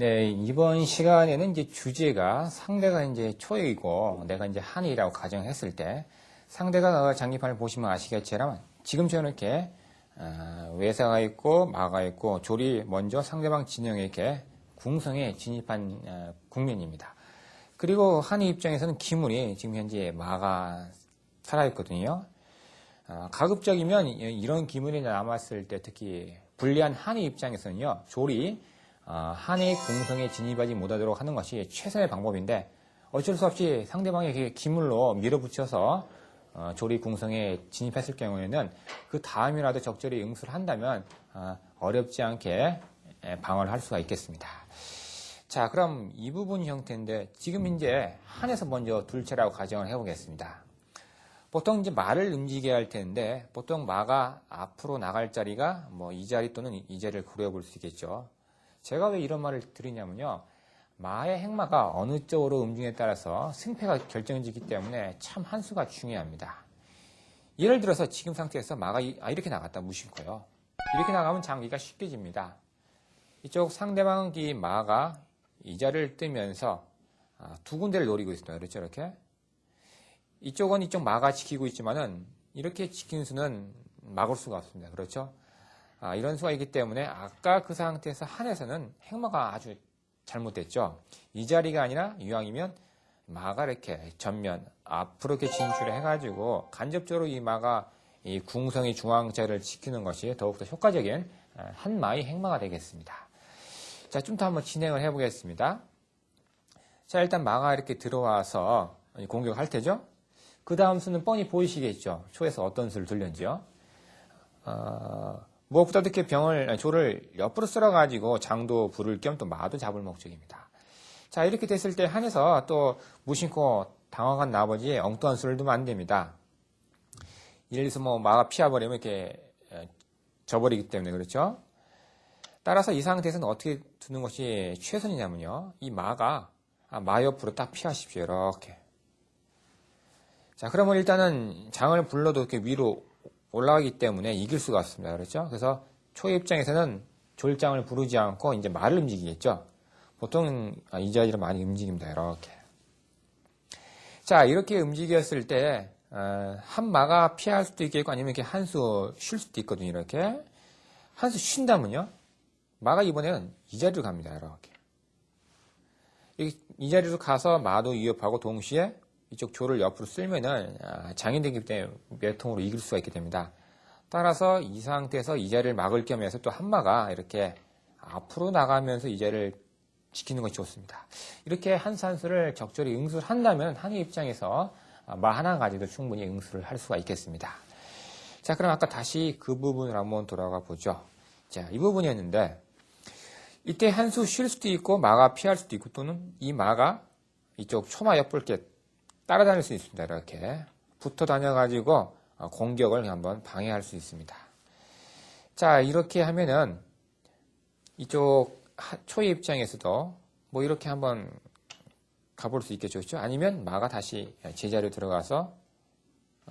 네, 이번 시간에는 이제 주제가 상대가 이제 초이고 내가 이제 한이라고 가정했을 때 상대가 장기판을 보시면 아시겠지만 지금처럼 이렇게 외사가 있고 마가 있고 졸이 먼저 상대방 진영에 이렇게 궁성에 진입한 국면입니다. 그리고 한이 입장에서는 기문이 지금 현재 마가 살아있거든요. 가급적이면 이런 기문이 남았을 때 특히 불리한 한이 입장에서는요, 졸이 한이 궁성에 진입하지 못하도록 하는 것이 최선의 방법인데 어쩔 수 없이 상대방에게 기물로 밀어붙여서 졸이 궁성에 진입했을 경우에는 그 다음이라도 적절히 응수를 한다면 어렵지 않게 방어를 할 수가 있겠습니다. 자, 그럼 이 부분 형태인데 지금 이제 한에서 먼저 둘째라고 가정을 해보겠습니다. 보통 이제 마를 움직여야 할 텐데 보통 마가 앞으로 나갈 자리가 뭐 이 자리 또는 이 자리를 고려해 볼 수 있겠죠. 제가 왜 이런 말을 드리냐면요. 마의 행마가 어느 쪽으로 움직임에 따라서 승패가 결정지기 때문에 참 한 수가 중요합니다. 예를 들어서 지금 상태에서 마가 이렇게 나갔다 무심코요. 이렇게 나가면 장기가 쉽게 집니다. 이쪽 상대방이 마가 이 자리를 뜨면서 두 군데를 노리고 있습니다. 그렇죠? 이렇게. 이쪽은 이쪽 마가 지키고 있지만은 이렇게 지키는 수는 막을 수가 없습니다. 그렇죠? 이런 수가 있기 때문에 아까 그 상태에서 한에서는 행마가 아주 잘못됐죠. 이 자리가 아니라 이왕이면 마가 이렇게 전면 앞으로 이렇게 진출을 해가지고 간접적으로 이 마가 이 궁성의 중앙자를 지키는 것이 더욱더 효과적인 한 마의 행마가 되겠습니다. 자, 좀 더 한번 진행을 해보겠습니다. 자, 일단 마가 이렇게 들어와서 공격할 테죠. 그 다음 수는 뻔히 보이시겠죠. 초에서 어떤 수를 들렸지요. 무엇보다도 이렇게 조를 옆으로 쓸어가지고 장도 부를 겸 또 마도 잡을 목적입니다. 자, 이렇게 됐을 때 한에서 또 무심코 당황한 나머지 엉뚱한 수를 두면 안 됩니다. 예를 들어서 뭐 마가 피해버리면 이렇게 져버리기 때문에 그렇죠. 따라서 이 상태에서는 어떻게 두는 것이 최선이냐면요. 이 마가 마 옆으로 딱 피하십시오. 이렇게. 자, 그러면 일단은 장을 불러도 이렇게 위로 올라가기 때문에 이길 수가 없습니다. 그렇죠? 그래서 초의 입장에서는 졸장을 부르지 않고 이제 말을 움직이겠죠. 보통 이 자리로 많이 움직입니다. 이렇게. 자, 이렇게 움직였을 때 한 마가 피할 수도 있겠고 아니면 이렇게 한 수 쉴 수도 있거든요. 이렇게. 한 수 쉰다면요. 마가 이번에는 이 자리로 갑니다. 이렇게. 이 자리로 가서 마도 위협하고 동시에 이쪽 조를 옆으로 쓸면은 장인되기 때문에 몇 통으로 이길 수가 있게 됩니다. 따라서 이 상태에서 이 자리를 막을 겸 해서 또 한마가 이렇게 앞으로 나가면서 이 자리를 지키는 것이 좋습니다. 이렇게 한 수를 적절히 응수를 한다면 한의 입장에서 마 하나 가지고 충분히 응수를 할 수가 있겠습니다. 자, 그럼 아까 다시 그 부분을 한번 돌아가 보죠. 자, 이 부분이었는데 이때 한 수 쉴 수도 있고 마가 피할 수도 있고 또는 이 마가 이쪽 초마 옆을 이렇게 따라다닐 수 있습니다. 이렇게 붙어 다녀가지고 공격을 한번 방해할 수 있습니다. 자, 이렇게 하면은 이쪽 초의 입장에서도 뭐 이렇게 한번 가볼 수 있겠죠. 그렇죠? 아니면 마가 다시 제자리로 들어가서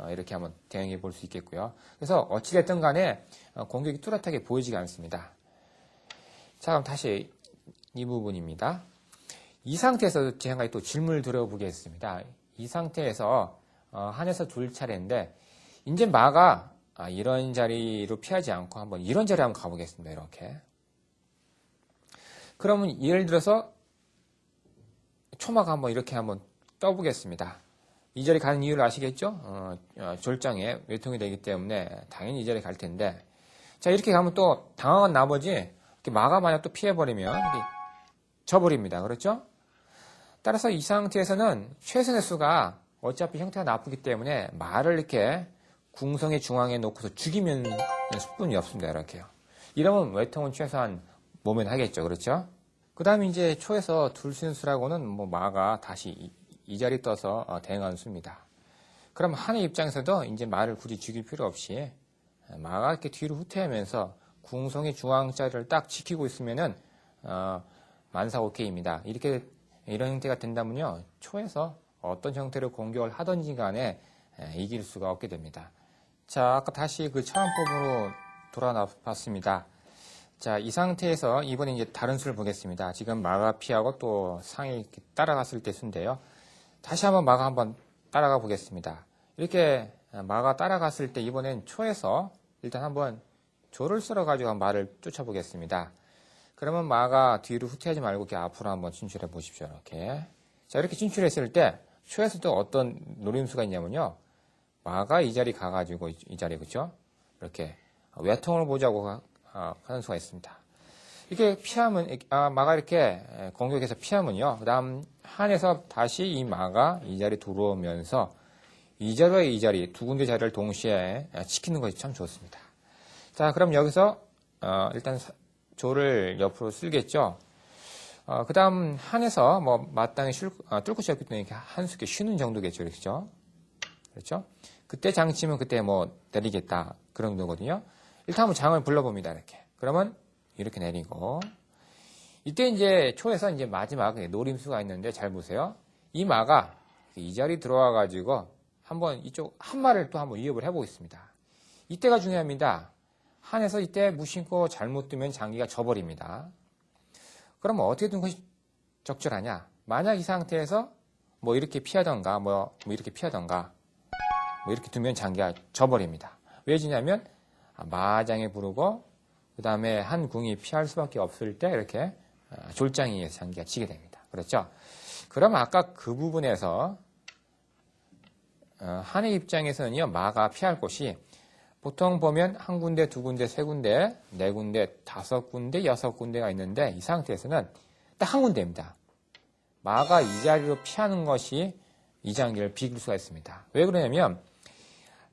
이렇게 한번 대응해 볼 수 있겠고요. 그래서 어찌됐든 간에 공격이 뚜렷하게 보이지가 않습니다. 자, 그럼 다시 이 부분입니다. 이 상태에서 제가 또 질문을 드려보겠습니다. 이 상태에서 한에서 둘 차례인데 이제 마가 이런 자리로 피하지 않고 한번 이런 자리에 한번 가보겠습니다. 이렇게. 그러면 예를 들어서 초마가 한번 이렇게 한번 떠보겠습니다. 이 자리 가는 이유를 아시겠죠? 졸장에 외통이 되기 때문에 당연히 이 자리에 갈 텐데 자, 이렇게 가면 또 당황한 나머지 이렇게 마가 만약 또 피해버리면 이렇게 져버립니다. 그렇죠? 따라서 이 상태에서는 최선의 수가 어차피 형태가 나쁘기 때문에 말을 이렇게 궁성의 중앙에 놓고서 죽이면 수뿐이 없습니다. 이렇게요. 이러면 외통은 최소한 몸에 하겠죠. 그렇죠? 그 다음에 이제 초에서 둘 수 있는 수라고는 뭐 마가 다시 이 자리 떠서 대응하는 수입니다. 그럼 한의 입장에서도 이제 말을 굳이 죽일 필요 없이 마가 이렇게 뒤로 후퇴하면서 궁성의 중앙 자리를 딱 지키고 있으면은 만사 오케이입니다. 이런 형태가 된다면요. 초에서 어떤 형태로 공격을 하든지 간에 이길 수가 없게 됩니다. 자, 아까 다시 그 차원법으로 돌아봤습니다. 자, 이 상태에서 이번에 이제 다른 수를 보겠습니다. 지금 마가 피하고 또 상이 이렇게 따라갔을 때 수인데요. 다시 한번 마가 한번 따라가 보겠습니다. 이렇게 마가 따라갔을 때 이번엔 초에서 일단 한번 조를 쓸어가지고 마를 쫓아보겠습니다. 그러면 마가 뒤로 후퇴하지 말고 이렇게 앞으로 한번 진출해 보십시오. 이렇게. 자, 이렇게 진출했을 때 초에서도 어떤 노림수가 있냐면요. 마가 이 자리 가가지고 이 자리, 그죠? 이렇게 외통을 보자고 하는 수가 있습니다. 이렇게 피하면, 마가 이렇게 공격해서 피하면요. 그 다음 한에서 다시 이 마가 이 자리 들어오면서 이 자리와 이 자리, 두 군데 자리를 동시에 지키는 것이 참 좋습니다. 자, 그럼 여기서, 일단 조를 옆으로 쓸겠죠? 그 다음 한에서 뭐 마땅히 뚫고 시작했기 때문에 이렇게 한 수 이렇게 쉬는 정도겠죠. 그렇죠? 그렇죠? 그때 장 치면 그때 뭐 내리겠다. 그런 정도거든요. 일단 한번 장을 불러봅니다. 이렇게. 그러면 이렇게 내리고. 이때 이제 초에서 이제 마지막 노림수가 있는데 잘 보세요. 이 마가 이 자리 들어와가지고 한번 이쪽 한 마를 또 한번 위협을 해보겠습니다. 이때가 중요합니다. 한에서 이때 무심코 잘못 두면 장기가 져버립니다. 그러면 어떻게 두는 것이 적절하냐? 만약 이 상태에서 뭐 이렇게 피하던가, 뭐 이렇게 피하던가, 뭐 이렇게 두면 장기가 져버립니다. 왜 지냐면 마장에 부르고 그 다음에 한 궁이 피할 수밖에 없을 때 이렇게 졸장에 의해서 장기가 지게 됩니다. 그렇죠? 그럼 아까 그 부분에서 한의 입장에서는요, 마가 피할 곳이 보통 보면 한 군데, 두 군데, 세 군데, 네 군데, 다섯 군데, 여섯 군데가 있는데 이 상태에서는 딱 한 군데입니다. 마가 이 자리로 피하는 것이 이 장기를 비길 수가 있습니다. 왜 그러냐면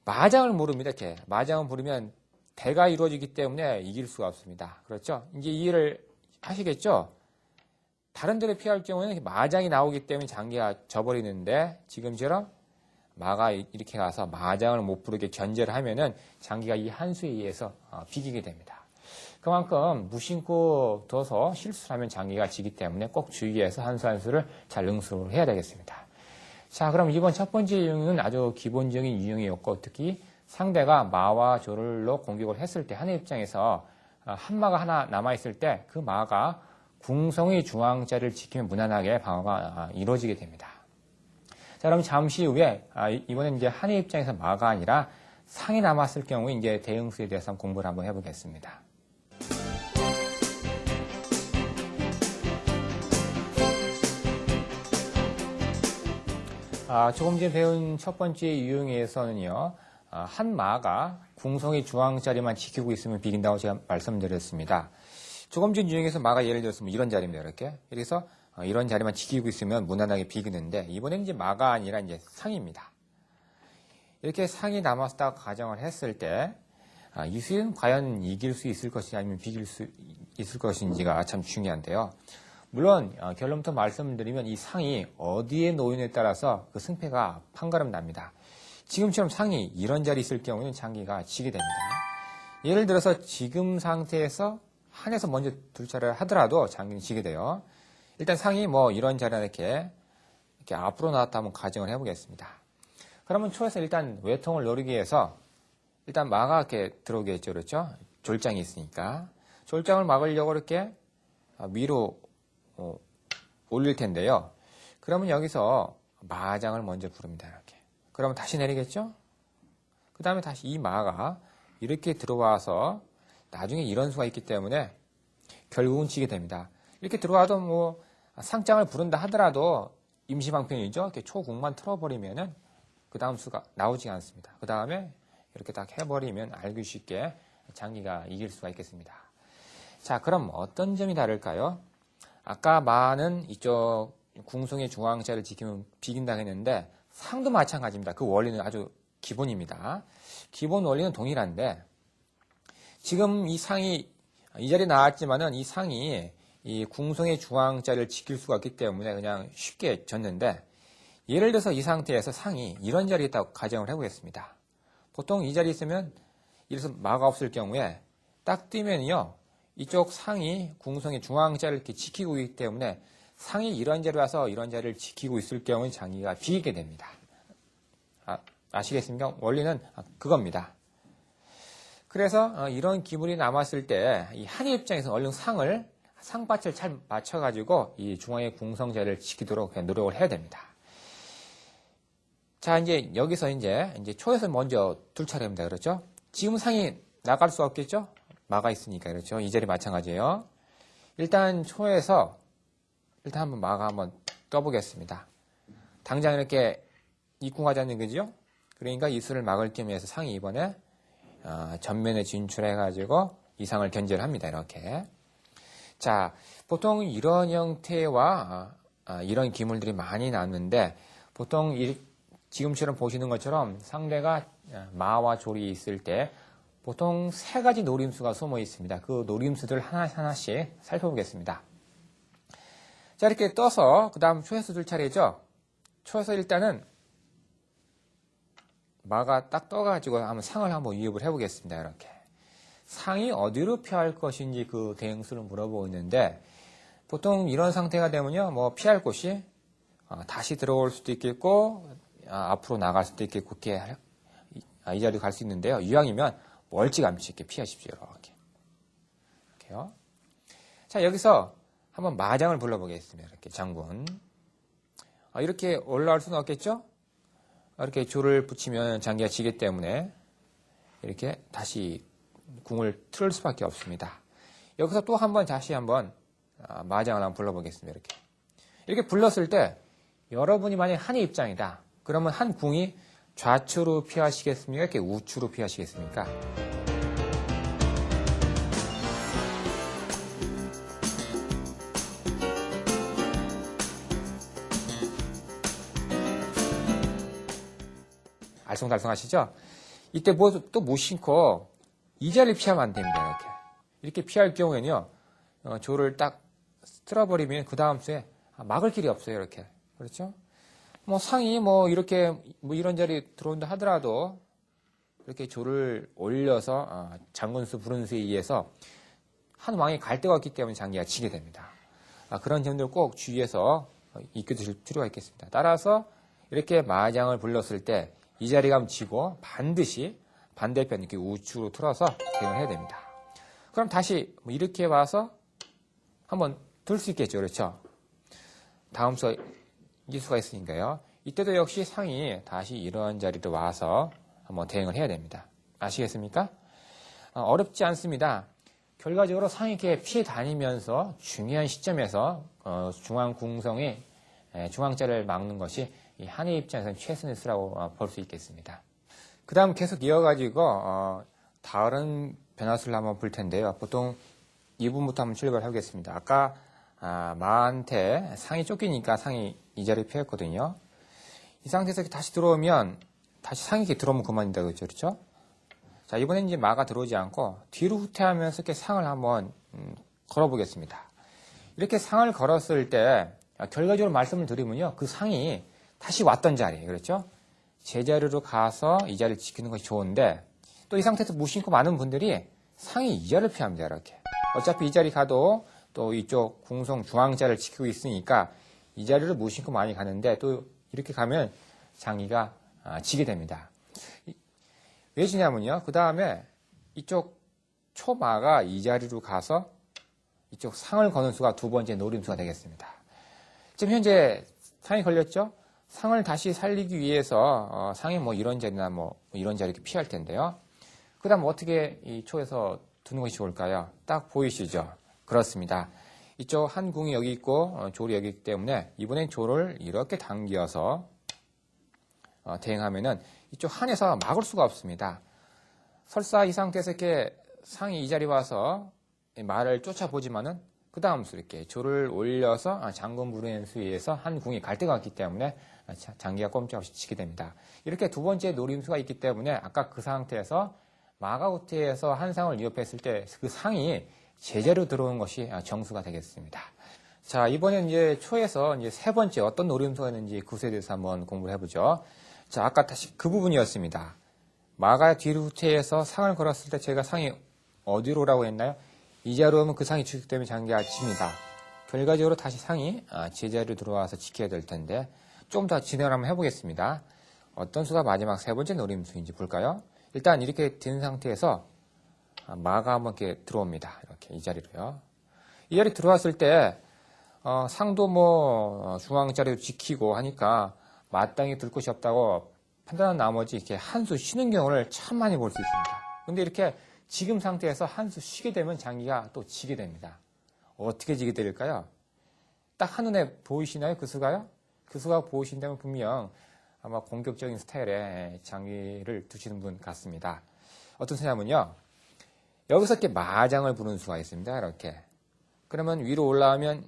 마장을 모릅니다. 이렇게 마장을 모르면 대가 이루어지기 때문에 이길 수가 없습니다. 그렇죠? 이제 이해를 하시겠죠? 다른 데로 피할 경우에는 마장이 나오기 때문에 장기가 져버리는데 지금처럼 마가 이렇게 가서 마장을 못 부르게 견제를 하면은 장기가 이 한 수에 의해서 비기게 됩니다. 그만큼 무심코 둬서 실수를 하면 장기가 지기 때문에 꼭 주의해서 한 수 한 수를 잘 응수를 해야 되겠습니다. 자, 그럼 이번 첫 번째 유형은 아주 기본적인 유형이었고 특히 상대가 마와 조를로 공격을 했을 때 한의 입장에서 한 마가 하나 남아있을 때 그 마가 궁성의 중앙자를 지키면 무난하게 방어가 이루어지게 됩니다. 자, 그럼 잠시 후에 이번엔 이제 한의 입장에서 마가 아니라 상이 남았을 경우에 이제 대응수에 대해서 공부를 한번 해보겠습니다. 조금 전에 배운 첫 번째 유형에서는요, 한 마가 궁성의 중앙자리만 지키고 있으면 비긴다고 제가 말씀드렸습니다. 조금 전 유형에서 마가 예를 들어서 이런 자리입니다. 이렇게. 그래서 이런 자리만 지키고 있으면 무난하게 비기는데 이번에는 이제 마가 아니라 이제 상입니다. 이렇게 상이 남았다고 가정을 했을 때 이 수는 과연 이길 수 있을 것인지 아니면 비길 수 있을 것인지가 참 중요한데요. 물론 결론부터 말씀드리면 이 상이 어디에 놓이느냐에 따라서 그 승패가 판가름 납니다. 지금처럼 상이 이런 자리에 있을 경우에는 장기가 지게 됩니다. 예를 들어서 지금 상태에서 한에서 먼저 둘 차례를 하더라도 장기는 지게 돼요. 일단 상이 뭐 이런 자리에 이렇게 앞으로 나왔다 한번 가정을 해보겠습니다. 그러면 초에서 일단 외통을 노리기 위해서 일단 마가 이렇게 들어오겠죠. 그렇죠? 졸장이 있으니까. 졸장을 막으려고 이렇게 위로 올릴 텐데요. 그러면 여기서 마장을 먼저 부릅니다. 이렇게. 그러면 다시 내리겠죠? 그 다음에 다시 이 마가 이렇게 들어와서 나중에 이런 수가 있기 때문에 결국은 지게 됩니다. 이렇게 들어와도 뭐 상장을 부른다 하더라도 임시방편이죠. 이렇게 초국만 틀어버리면은 그 다음 수가 나오지 않습니다. 그 다음에 이렇게 딱 해버리면 알기 쉽게 장기가 이길 수가 있겠습니다. 자, 그럼 어떤 점이 다를까요? 아까 마는 이쪽 궁성의 중앙자를 지키면 비긴다고 했는데 상도 마찬가지입니다. 그 원리는 아주 기본입니다. 기본 원리는 동일한데 지금 이 상이 이 자리에 나왔지만은 이 상이 이 궁성의 중앙자를 지킬 수가 없기 때문에 그냥 쉽게 졌는데 예를 들어서 이 상태에서 상이 이런 자리에 있다고 가정을 해보겠습니다. 보통 이 자리에 있으면 이래서 마가 없을 경우에 딱 뜨면요 이쪽 상이 궁성의 중앙자를 이렇게 지키고 있기 때문에 상이 이런 자리에 와서 이런 자리를 지키고 있을 경우에 장기가 비기게 됩니다. 아시겠습니까? 원리는 그겁니다. 그래서 이런 기물이 남았을 때 이 한이 입장에서 얼른 상밭을 잘 맞춰가지고 이 중앙의 궁성자를 지키도록 노력을 해야 됩니다. 자, 이제 여기서 이제 초에서 먼저 둘 차례입니다. 그렇죠? 지금 상이 나갈 수 없겠죠? 마가 있으니까. 그렇죠? 이 자리 마찬가지예요. 일단 초에서 일단 한번 마가 한번 떠보겠습니다. 당장 이렇게 입궁하지 않는 거죠? 그러니까 이 수를 막을 겸 해서 상이 이번에 전면에 진출해가지고 이 상을 견제를 합니다. 이렇게. 자, 보통 이런 형태와 이런 기물들이 많이 나왔는데 보통 지금처럼 보시는 것처럼 상대가 마와 졸이 있을 때 보통 3가지 노림수가 숨어 있습니다. 그 노림수들 하나씩 살펴보겠습니다. 자, 이렇게 떠서 그 다음 초에서 둘 차례죠. 초에서 일단은 마가 딱 떠가지고 한번 상을 한번 위협을 해보겠습니다. 이렇게. 상이 어디로 피할 것인지 그 대응수를 물어보고 있는데 보통 이런 상태가 되면요. 뭐 피할 곳이 다시 들어올 수도 있겠고 앞으로 나갈 수도 있겠고 이렇게 이 자리로 갈 수 있는데요. 이왕이면 멀찌감치 이렇게 피하십시오. 이렇게요. 자, 여기서 한번 마장을 불러보겠습니다. 이렇게 장군. 이렇게 올라올 수는 없겠죠? 이렇게 조를 붙이면 장기가 지기 때문에 이렇게 다시 궁을 틀 수밖에 없습니다. 여기서 또 다시 한번 마장을 한번 불러보겠습니다. 이렇게 불렀을 때 여러분이 만약 한의 입장이다. 그러면 한 궁이 좌측으로 피하시겠습니까? 이렇게 우측으로 피하시겠습니까? 알쏭달쏭하시죠? 이때 또 못 신고 이 자리를 피하면 안 됩니다. 이렇게 피할 경우에는요, 조를 딱 틀어버리면 그 다음 수에 막을 길이 없어요. 이렇게. 그렇죠? 뭐 상이 이렇게 이런 자리 들어온다 하더라도 이렇게 조를 올려서 장군수 부른수에 의해서 한 왕이 갈 데가 없기 때문에 장기가 지게 됩니다. 그런 점들 꼭 주의해서 익혀두실 필요가 있겠습니다. 따라서 이렇게 마장을 불렀을 때 이 자리가 하면 지고 반드시 반대편 이렇게 우측으로 틀어서 대응을 해야 됩니다. 그럼 다시 이렇게 와서 한번 들 수 있겠죠. 그렇죠? 다음 수 이수가 있으니까요. 이때도 역시 상이 다시 이런 자리로 와서 한번 대응을 해야 됩니다. 아시겠습니까? 어렵지 않습니다. 결과적으로 상이 이렇게 피해 다니면서 중요한 시점에서 중앙 궁성의 중앙자를 막는 것이 이 한의 입장에서는 최선의 수라고 볼 수 있겠습니다. 그 다음 계속 이어가지고 다른 변화수를 한번 볼 텐데요. 보통 이 부분부터 한번 출발하겠습니다. 아까 마한테 상이 쫓기니까 상이 이 자리에 피했거든요. 이 상태에서 다시 들어오면 다시 상이 이렇게 들어오면 그만이다. 그렇죠? 자, 이번엔 이제 마가 들어오지 않고 뒤로 후퇴하면서 이렇게 상을 한번 걸어보겠습니다. 이렇게 상을 걸었을 때 결과적으로 말씀을 드리면요. 그 상이 다시 왔던 자리, 그렇죠? 제자리로 가서 이 자리를 지키는 것이 좋은데 또 이 상태에서 무심코 많은 분들이 상이 이 자리를 피합니다. 이렇게. 어차피 이 자리 가도 또 이쪽 궁성 중앙자를 지키고 있으니까 이 자리를 무심코 많이 가는데 또 이렇게 가면 장기가 지게 됩니다. 왜 지냐면요. 그 다음에 이쪽 초마가 이 자리로 가서 이쪽 상을 거는 수가 두 번째 노림수가 되겠습니다. 지금 현재 상이 걸렸죠? 상을 다시 살리기 위해서 상이 이런 자리나 이런 자리 이렇게 피할 텐데요. 그 다음 어떻게 이 초에서 두는 것이 좋을까요? 딱 보이시죠? 그렇습니다. 이쪽 한 궁이 여기 있고 조리 여기 있기 때문에 이번엔 조를 이렇게 당겨서 대응하면은 이쪽 한에서 막을 수가 없습니다. 설사 이 상태에서 이렇게 상이 이 자리 와서 말을 쫓아보지만은 그 다음 수 이렇게 조를 올려서 장군 부르는 수에 의해서 한 궁이 갈 데가 없기 때문에 장기가 꼼짝없이 치게 됩니다. 이렇게 두 번째 노림수가 있기 때문에 아까 그 상태에서 마가우트에서 한 상을 위협했을 때 그 상이 제자리로 들어오는 것이 정수가 되겠습니다. 자, 이번엔 이제 초에서 이제 세 번째 어떤 노림수가 있는지 그것에 대해서 한번 공부를 해보죠. 자, 아까 다시 그 부분이었습니다. 마가 뒤로 후퇴해서 상을 걸었을 때 제가 상이 어디로 오라고 했나요? 이 자리로 오면 그 상이 주기 때문에 장기가 집니다. 결과적으로 다시 상이 제자리로 들어와서 지켜야 될 텐데 좀 더 진행을 한번 해보겠습니다. 어떤 수가 마지막 세 번째 노림수인지 볼까요? 일단 이렇게 된 상태에서 마가 한번 이렇게 들어옵니다. 이렇게 이 자리로요. 이 자리 들어왔을 때 상도 뭐 중앙 자리도 지키고 하니까 마땅히 둘 곳이 없다고 판단한 나머지 이렇게 한 수 쉬는 경우를 참 많이 볼 수 있습니다. 근데 이렇게 지금 상태에서 한 수 쉬게 되면 장기가 또 지게 됩니다. 어떻게 지게 될까요? 딱 한눈에 보이시나요? 그 수가요? 그 수가 보이신다면 분명 아마 공격적인 스타일의 장기를 두시는 분 같습니다. 어떤 수냐면요. 여기서 이렇게 마장을 부르는 수가 있습니다. 이렇게. 그러면 위로 올라오면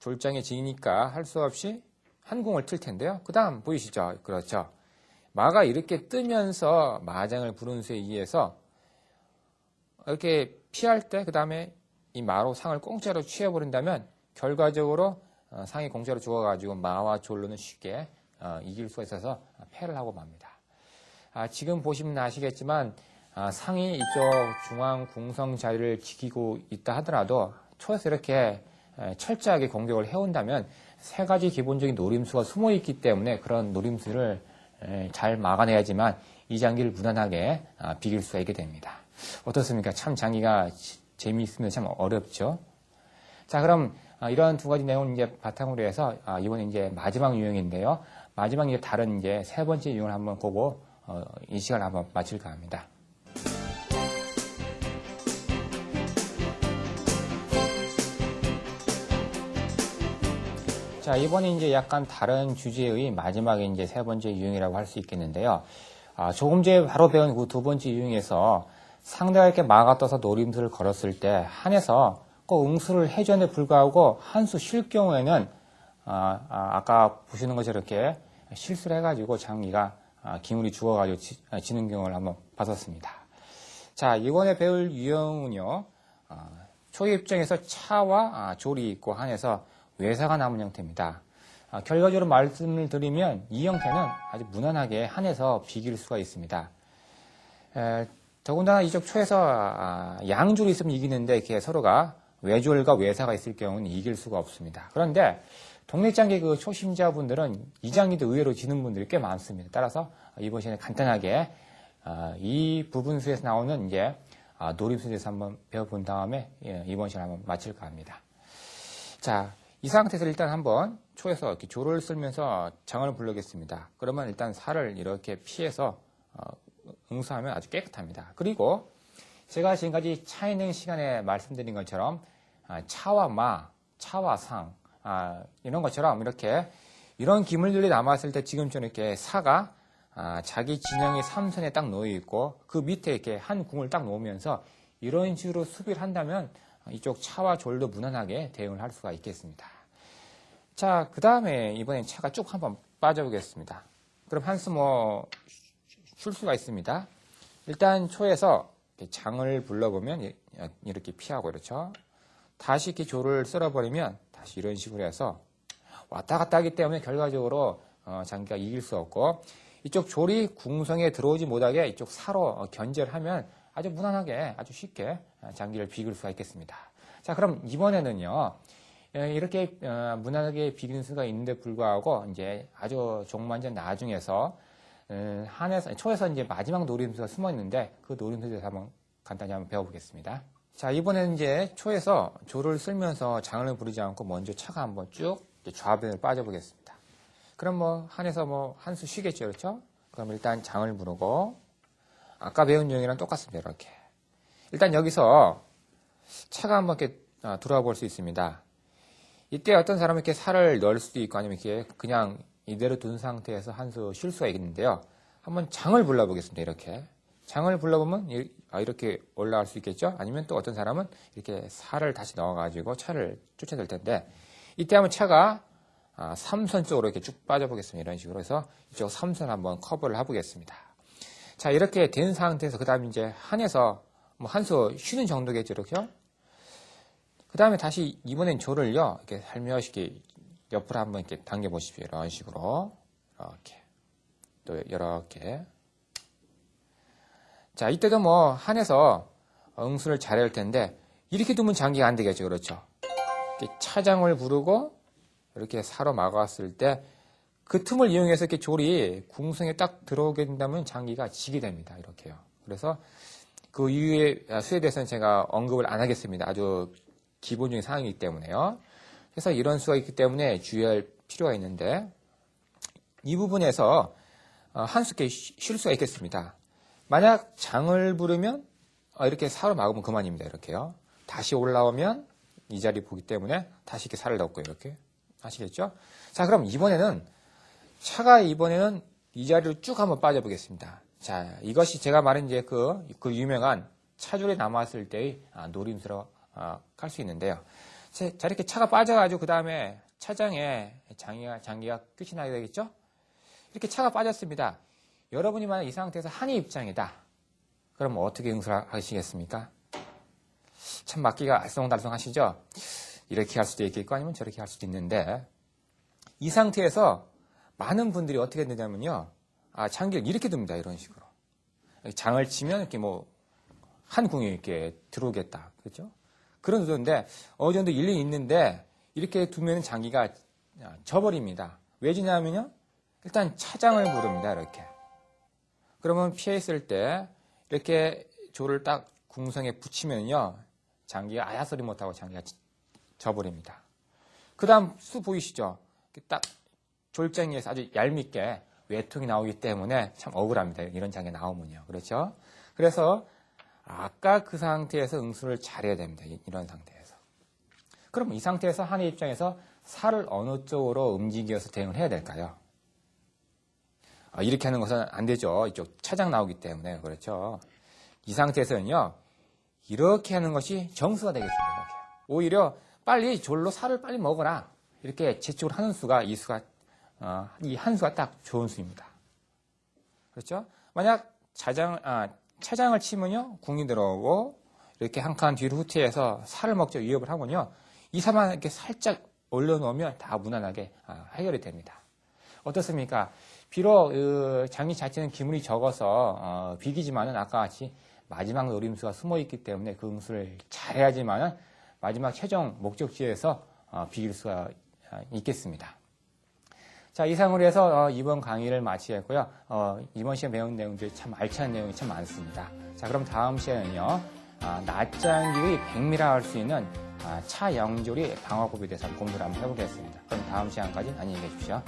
졸장이 지니까 할 수 없이 한 공을 틀 텐데요. 그 다음 보이시죠? 그렇죠. 마가 이렇게 뜨면서 마장을 부르는 수에 의해서 이렇게 피할 때 그 다음에 이 마로 상을 공짜로 취해버린다면 결과적으로 상이 공짜로 죽어가지고 마와 졸로는 쉽게 이길 수가 있어서 패를 하고 맙니다. 지금 보시면 아시겠지만 상이 이쪽 중앙 궁성 자리를 지키고 있다 하더라도 초에서 이렇게 철저하게 공격을 해온다면 세 가지 기본적인 노림수가 숨어 있기 때문에 그런 노림수를 잘 막아내야지만 이 장기를 무난하게 비길 수가 있게 됩니다. 어떻습니까? 참 장기가 재미있으면 참 어렵죠. 자, 그럼 이런 두 가지 내용을 이제 바탕으로 해서 이번에 이제 마지막 유형인데요. 마지막 이제 다른 이제 세 번째 유형을 한번 보고 이 시간을 한번 마칠까 합니다. 자, 이번에 이제 약간 다른 주제의 마지막에 이제 세 번째 유형이라고 할 수 있겠는데요. 조금 전에 바로 배운 그 두 번째 유형에서 상대가 이렇게 마가 떠서 노림수를 걸었을 때 한에서 꼭 응수를 해줬는데 불구하고 한 수 쉴 경우에는 아까 보시는 것처럼 이렇게 실수를 해가지고 장기가 기물이 죽어가지고 지는 경우를 한번 봤었습니다. 자, 이번에 배울 유형은요. 초의 입장에서 차와 졸이 있고 한에서 외사가 남은 형태입니다. 결과적으로 말씀을 드리면 이 형태는 아주 무난하게 한에서 비길 수가 있습니다. 더군다나 이쪽 초에서 양졸이 있으면 이기는데 이렇게 서로가 외졸과 외사가 있을 경우는 이길 수가 없습니다. 그런데 동네장기 그 초심자분들은 이 장기도 의외로 지는 분들이 꽤 많습니다. 따라서 이번 시간에 간단하게 이 부분수에서 나오는 이제 노림수에 대해서 한번 배워본 다음에 이번 시간 한번 마칠까 합니다. 자, 이 상태에서 일단 한번 초에서 이렇게 조를 쓸면서 장을 불러겠습니다. 그러면 일단 살을 이렇게 피해서 응수하면 아주 깨끗합니다. 그리고 제가 지금까지 차 있는 시간에 말씀드린 것처럼 차와 마, 차와 상 이런 것처럼 이렇게 이런 기물들이 남았을 때 지금처럼 이렇게 사가 자기 진영의 3선에 딱 놓여 있고 그 밑에 이렇게 한 궁을 딱 놓으면서 이런 식으로 수비를 한다면 이쪽 차와 졸도 무난하게 대응을 할 수가 있겠습니다. 자, 그 다음에 이번엔 차가 쭉 한번 빠져보겠습니다. 그럼 한수 쉴 수가 있습니다. 일단 초에서 장을 불러보면 이렇게 피하고 그렇죠. 다시 이렇게 조를 쓸어버리면 다시 이런 식으로 해서 왔다 갔다 하기 때문에 결과적으로 장기가 이길 수 없고 이쪽 졸이 궁성에 들어오지 못하게 이쪽 사로 견제를 하면 아주 무난하게 아주 쉽게 장기를 비길 수가 있겠습니다. 자, 그럼 이번에는요. 이렇게 무난하게 비기는 수가 있는데 불구하고 이제 아주 종만전 나중에서 한에서 초에서 이제 마지막 노림수가 숨어 있는데 그 노림수에 대해서 한번 간단히 한번 배워보겠습니다. 자, 이번에는 이제 초에서 조를 쓸면서 장을 부르지 않고 먼저 차가 한번 쭉 좌변을 빠져보겠습니다. 그럼 한에서 한 수 쉬겠죠, 그렇죠? 그럼 일단 장을 부르고 아까 배운 유형이랑 똑같습니다, 이렇게. 일단 여기서 차가 한번 이렇게 들어와 볼 수 있습니다. 이때 어떤 사람은 이렇게 살을 넣을 수도 있고 아니면 이렇게 그냥 이대로 둔 상태에서 한 수 쉴 수가 있는데요. 한번 장을 불러보겠습니다. 이렇게. 장을 불러보면 이렇게 올라갈 수 있겠죠. 아니면 또 어떤 사람은 이렇게 살을 다시 넣어가지고 차를 쫓아낼 텐데 이때 한번 차가 3선 쪽으로 이렇게 쭉 빠져보겠습니다. 이런 식으로 해서 이쪽 3선 한번 커버를 해보겠습니다. 자, 이렇게 된 상태에서 그 다음에 이제 한에서 한 수 쉬는 정도겠죠. 이렇게요. 그 다음에 다시 이번엔 조를요, 이렇게 살며시 옆으로 한번 이렇게 당겨보십시오. 이런 식으로. 이렇게. 또, 이렇게. 자, 이때도 한에서 응수를 잘해야 할 텐데, 이렇게 두면 장기가 안 되겠죠. 그렇죠. 이렇게 차장을 부르고, 이렇게 사로 막았을 때, 그 틈을 이용해서 이렇게 졸이 궁성에 딱 들어오게 된다면 장기가 지게 됩니다. 이렇게요. 그래서 그 이후의 수에 대해서는 제가 언급을 안 하겠습니다. 아주 기본적인 사항이기 때문에요. 그래서 이런 수가 있기 때문에 주의할 필요가 있는데 이 부분에서 한 수 있게 쉴 수가 있겠습니다. 만약 장을 부르면 이렇게 사로 막으면 그만입니다. 이렇게요. 다시 올라오면 이 자리 보기 때문에 다시 이렇게 살을 넣고 이렇게 아시겠죠? 자, 그럼 이번에는 차가 이 자리로 쭉 한번 빠져보겠습니다. 자, 이것이 제가 말한 이제 그 유명한 차줄에 남았을 때의 노림수로 할 수 있는데요. 자, 이렇게 차가 빠져가지고 그 다음에 차장에 장기가 끝이 나게 되겠죠? 이렇게 차가 빠졌습니다. 여러분이 만약 이 상태에서 한이 입장이다. 그럼 어떻게 응수를 하시겠습니까? 참 맞기가 알쏭달쏭 하시죠? 이렇게 할 수도 있겠고 아니면 저렇게 할 수도 있는데 이 상태에서 많은 분들이 어떻게 되냐면요. 장기를 이렇게 둡니다. 이런 식으로. 장을 치면 이렇게 한 궁에 이렇게 들어오겠다. 그렇죠? 그런 수도인데 어느 정도 일리 있는데 이렇게 두면 장기가 져버립니다. 왜 지냐면요. 일단 차장을 부릅니다. 이렇게. 그러면 피해 있을 때 이렇게 조를 딱 궁성에 붙이면요. 장기가 아야소리 못하고 장기가 져버립니다. 그 다음 수 보이시죠? 딱 졸장기에서 아주 얄밉게 외통이 나오기 때문에 참 억울합니다. 이런 장기 나오면요. 그렇죠? 그래서 아까 그 상태에서 응수를 잘해야 됩니다. 이런 상태에서. 그럼 이 상태에서 한의 입장에서 살을 어느 쪽으로 움직여서 대응을 해야 될까요? 이렇게 하는 것은 안 되죠. 이쪽 차장 나오기 때문에. 그렇죠? 이 상태에서는요. 이렇게 하는 것이 정수가 되겠습니다. 이렇게. 오히려 빨리 졸로 살을 빨리 먹어라. 이렇게 재촉을 하는 수가 이 한 수가 딱 좋은 수입니다. 그렇죠? 만약 차장을 치면요. 궁이 들어오고 이렇게 한 칸 뒤로 후퇴해서 살을 먹자 위협을 하군요. 이 살만 이렇게 살짝 올려놓으면 다 무난하게 해결이 됩니다. 어떻습니까? 비록 장기 자체는 기물이 적어서 비기지만은 아까 같이 마지막 노림수가 숨어있기 때문에 그 응수를 잘해야지만은 마지막 최종 목적지에서 비길 수가 있겠습니다. 자, 이상으로 해서 이번 강의를 마치겠고요. 이번 시간에 배운 내용들이 참 알찬 내용이 참 많습니다. 자, 그럼 다음 시간에는요. 낫장기의 백미라 할 수 있는 차영조리 방어법에 대해서 공부를 한번 해보겠습니다. 그럼 다음 시간까지 안녕히 계십시오.